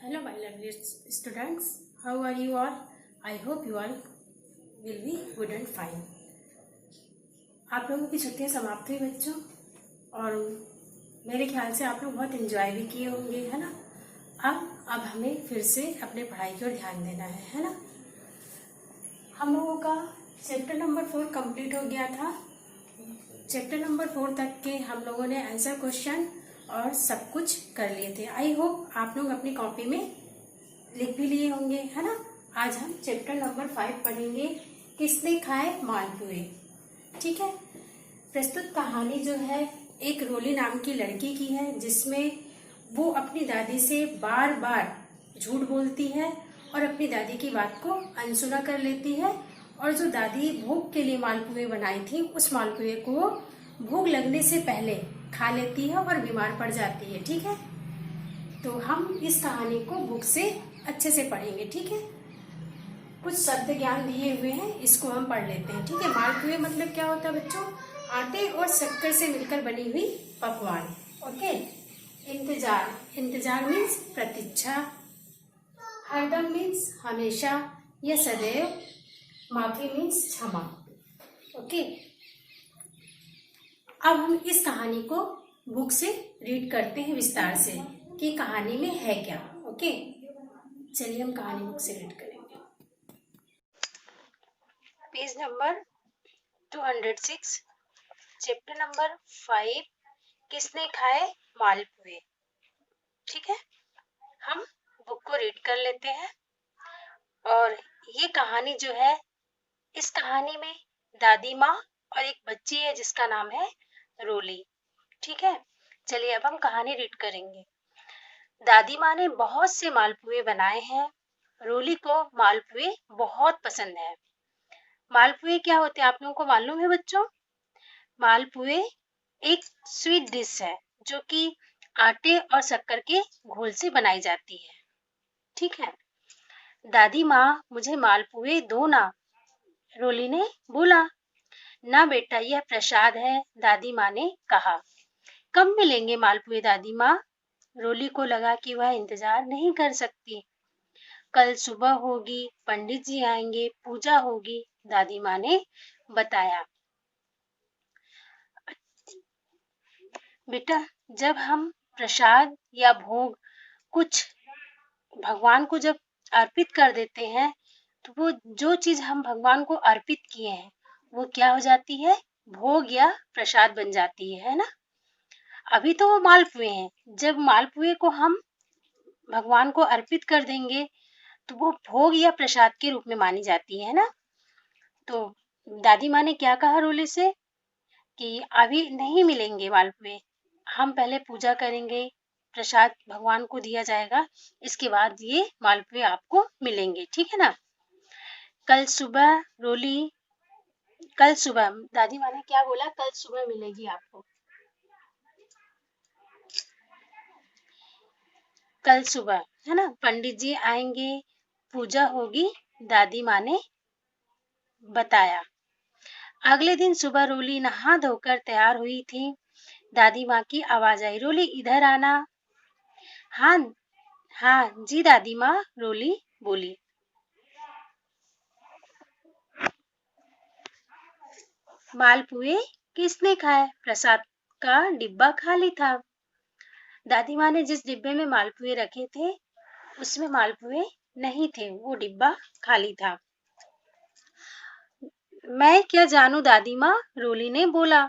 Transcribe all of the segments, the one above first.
Hello, my lovely students. How are you all? I hope you all will be good and fine. आप लोगों की छुट्टियां समाप्त हुई बच्चों, और मेरे ख्याल से आप लोग बहुत एंजॉय भी किए होंगे, है ना। अब हमें फिर से अपने पढ़ाई की ओर ध्यान देना है ना। हम लोगों का चैप्टर नंबर 4 कंप्लीट हो गया था। चैप्टर नंबर 4 तक के हम लोगों ने आंसर क्वेश्चन और सब कुछ कर लिए थे। आई होप आप लोग अपनी कॉपी में लिख भी लिए होंगे, है ना। आज हम चैप्टर नंबर 5 पढ़ेंगे, किसने खाए मालपुए। ठीक है। प्रस्तुत कहानी जो है एक रोली नाम की लड़की की है, जिसमें वो अपनी दादी से बार बार झूठ बोलती है और अपनी दादी की बात को अनसुना कर लेती है, और जो दादी भूख के लिए मालपुए बनाई थी उस मालपुए को वो भूख लगने से पहले खा लेती है और बीमार पड़ जाती है। ठीक है। तो हम इस कहानी को बुक से अच्छे से पढ़ेंगे। ठीक है। कुछ शब्द ज्ञान दिए हुए हैं, इसको हम पढ़ लेते हैं। ठीक है। मालपुए मतलब क्या होता है बच्चों? आटे और शक्कर से मिलकर बनी हुई पकवान। ओके। इंतजार, इंतजार मीन्स प्रतीक्षा। हरदम मीन्स हमेशा या सदैव। माफी मीन्स क्षमा। ओके। अब हम इस कहानी को बुक से रीड करते हैं विस्तार से कि कहानी में है क्या। ओके। चलिए हम कहानी बुक से रीड करेंगे। पेज नंबर 206, चैप्टर नंबर 5, किसने खाए मालपुए। ठीक है। हम बुक को रीड कर लेते हैं। और ये कहानी जो है, इस कहानी में दादी माँ और एक बच्ची है जिसका नाम है रोली। ठीक है। चलिए अब हम कहानी रीड करेंगे। दादी माँ ने बहुत से मालपुए बनाए हैं। रोली को मालपुए बहुत पसंद है। मालपुए क्या होते हैं आप लोगों को मालूम है बच्चों? मालपुए एक स्वीट डिश है जो कि आटे और शक्कर के घोल से बनाई जाती है। ठीक है। दादी माँ मुझे मालपुए दो ना, रोली ने बोला। ना बेटा, यह प्रसाद है, दादी माँ ने कहा। कब मिलेंगे मालपुए दादी माँ? रोली को लगा कि वह इंतजार नहीं कर सकती। कल सुबह होगी, पंडित जी आएंगे, पूजा होगी, दादी माँ ने बताया। बेटा, जब हम प्रसाद या भोग कुछ भगवान को जब अर्पित कर देते हैं, तो वो जो चीज हम भगवान को अर्पित किए हैं वो क्या हो जाती है? भोग या प्रसाद बन जाती है ना। अभी तो वो मालपुए हैं, जब मालपुए को हम भगवान को अर्पित कर देंगे तो वो भोग या प्रसाद के रूप में मानी जाती है ना। तो दादी माँ ने क्या कहा रोली से कि अभी नहीं मिलेंगे मालपुए, हम पहले पूजा करेंगे, प्रसाद भगवान को दिया जाएगा, इसके बाद ये मालपुए आपको मिलेंगे। ठीक है ना। कल सुबह रोली, कल सुबह दादी माँ ने क्या बोला? कल सुबह मिलेगी आपको। कल सुबह, है ना, पंडित जी आएंगे, पूजा होगी, दादी माँ ने बताया। अगले दिन सुबह रोली नहा धोकर तैयार हुई थी। दादी माँ की आवाज आई, रोली इधर आना। हाँ हाँ जी दादी माँ, रोली बोली। मालपुए किसने खाए? प्रसाद का डिब्बा खाली था। दादी माँ ने जिस डिब्बे में मालपुए रखे थे उसमें मालपुए नहीं थे, वो डिब्बा खाली था। मैं क्या जानू दादी माँ, रोली ने बोला।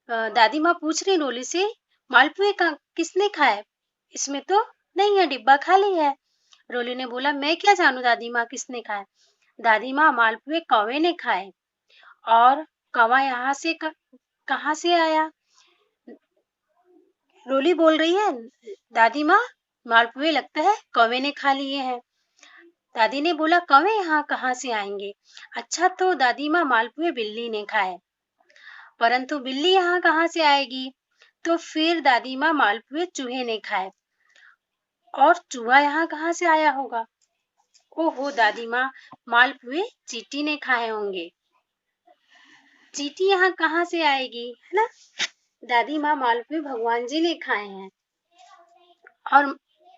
दादी माँ पूछ रही रोली से, मालपुए का किसने खाए? इसमें तो नहीं है, डिब्बा खाली है। रोली ने बोला, मैं क्या जानू दादी माँ किसने खाए। दादी माँ, मालपुए कौवे ने खाए। और कौवा यहाँ से कहाँ से आया? रोली बोल रही है, दादी माँ मालपुए लगता है कौवे ने खा लिए हैं। दादी ने बोला, कौवे यहाँ कहाँ से आएंगे? अच्छा, तो दादी माँ मालपुए बिल्ली ने खाए। परंतु बिल्ली यहाँ कहाँ से आएगी? तो फिर दादी माँ मालपुए चूहे ने खाए। और चूहा यहाँ कहाँ से आया होगा? ओहो दादी माँ, मालपुए चींटी ने खाए होंगे। चींटी यहाँ कहाँ से आएगी, है ना। दादी माँ मालपुए भगवान जी ने खाए हैं। और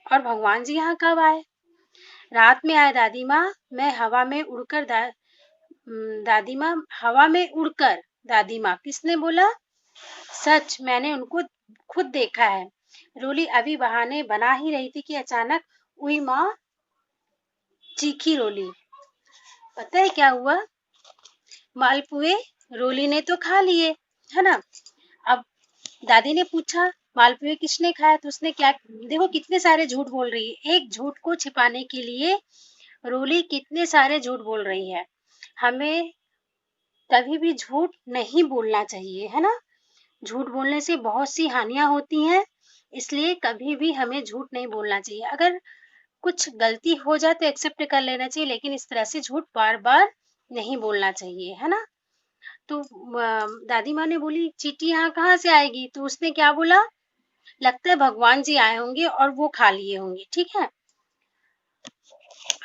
और भगवान जी यहाँ कब आए? रात में आए दादी माँ, मैं हवा में उड़कर दादी माँ हवा में उड़कर। दादी माँ, किसने बोला? सच, मैंने उनको खुद देखा है। रोली अभी बहाने बना ही रही थी कि अचानक उई माँ चीखी। रोली, पता है क्या हुआ? मालपुए रोली ने तो खा लिए, है ना। अब दादी ने पूछा, मालपुए किसने खाया? तो उसने क्या, देखो कितने सारे झूठ बोल रही है। एक झूठ को छिपाने के लिए रोली कितने सारे झूठ बोल रही है। हमें कभी भी झूठ नहीं बोलना चाहिए, है ना। झूठ बोलने से बहुत सी हानियां होती हैं, इसलिए कभी भी हमें झूठ नहीं बोलना चाहिए। अगर कुछ गलती हो जाए तो एक्सेप्ट कर लेना चाहिए, लेकिन इस तरह से झूठ बार बार नहीं बोलना चाहिए, है ना। तो दादी माँ ने बोली, चींटी यहाँ कहाँ से आएगी? तो उसने क्या बोला? लगता है भगवान जी आए होंगे और वो खा लिए होंगे, ठीक है।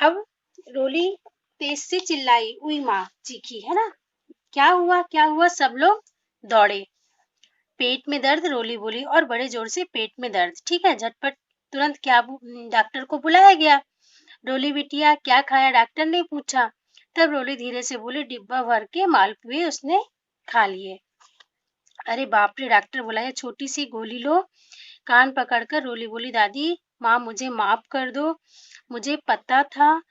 अब रोली तेज से चिल्लाई, उई माँ चीखी, है ना। क्या हुआ, क्या हुआ? सब लोग दौड़े। पेट में दर्द? रोली बोली, और बड़े जोर से पेट में दर्द, ठीक है। झटपट तुरंत क्या डॉक्टर को बुलाया गया। रोली बिटिया क्या खाया? डॉक्टर ने पूछा। तब रोली धीरे से बोली, डिब्बा भर के मालपुए उसने खा लिए। अरे बाप रे, डॉक्टर बुलाया, छोटी सी गोली लो। कान पकड़कर रोली बोली, दादी माँ मुझे माफ कर दो, मुझे पता था।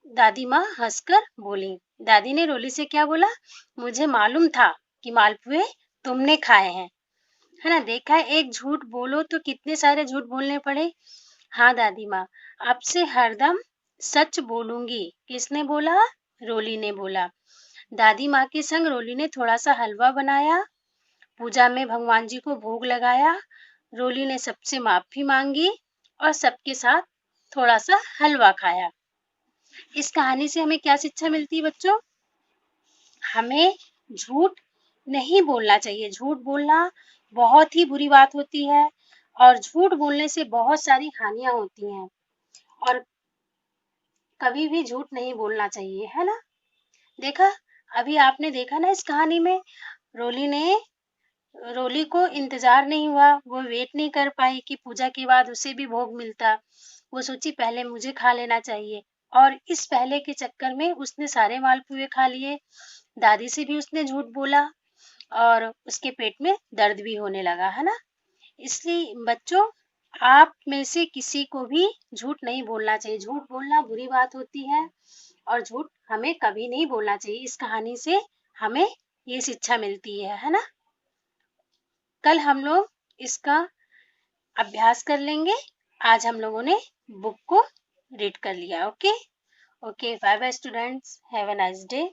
दादी माँ हंसकर बोली। दादी ने रोली से क्या बोला? मुझे मालूम था कि मालपुए तुमने खाए हैं, है ना। देखा है, एक झूठ बोलो तो कितने सारे झूठ बोलने पड़े। हाँ दादी माँ, अब से हरदम सच बोलूंगी। किसने बोला? रोली ने बोला। दादी माँ के संग रोली ने थोड़ा सा हलवा बनाया, पूजा में भगवान जी को भोग लगाया। रोली ने सबसे माफी मांगी और सबके साथ थोड़ा सा हलवा खाया। इस कहानी से हमें क्या शिक्षा मिलती है बच्चों? हमें झूठ नहीं बोलना चाहिए। झूठ बोलना बहुत ही बुरी बात होती है, और झूठ बोलने से बहुत सारी हानियां होती हैं, और कभी भी झूठ नहीं बोलना चाहिए, है ना। देखा, अभी आपने देखा ना, इस कहानी में रोली ने रोली को इंतजार नहीं हुआ, वो वेट नहीं कर पाई कि पूजा के बाद उसे भी भोग मिलता। वो सोची पहले मुझे खा लेना चाहिए, और इस पहले के चक्कर में उसने सारे मालपुए खा लिए। दादी से भी उसने झूठ बोला, और उसके पेट में दर्द भी होने लगा, है ना। इसलिए बच्चों, आप में से किसी को भी झूठ नहीं बोलना चाहिए। झूठ बोलना बुरी बात होती है, और झूठ हमें कभी नहीं बोलना चाहिए। इस कहानी से हमें ये शिक्षा मिलती है ना। कल हम लोग इसका अभ्यास कर लेंगे। आज हम लोगों ने बुक को रीड कर लिया। Okay okay, bye bye students, have a nice day.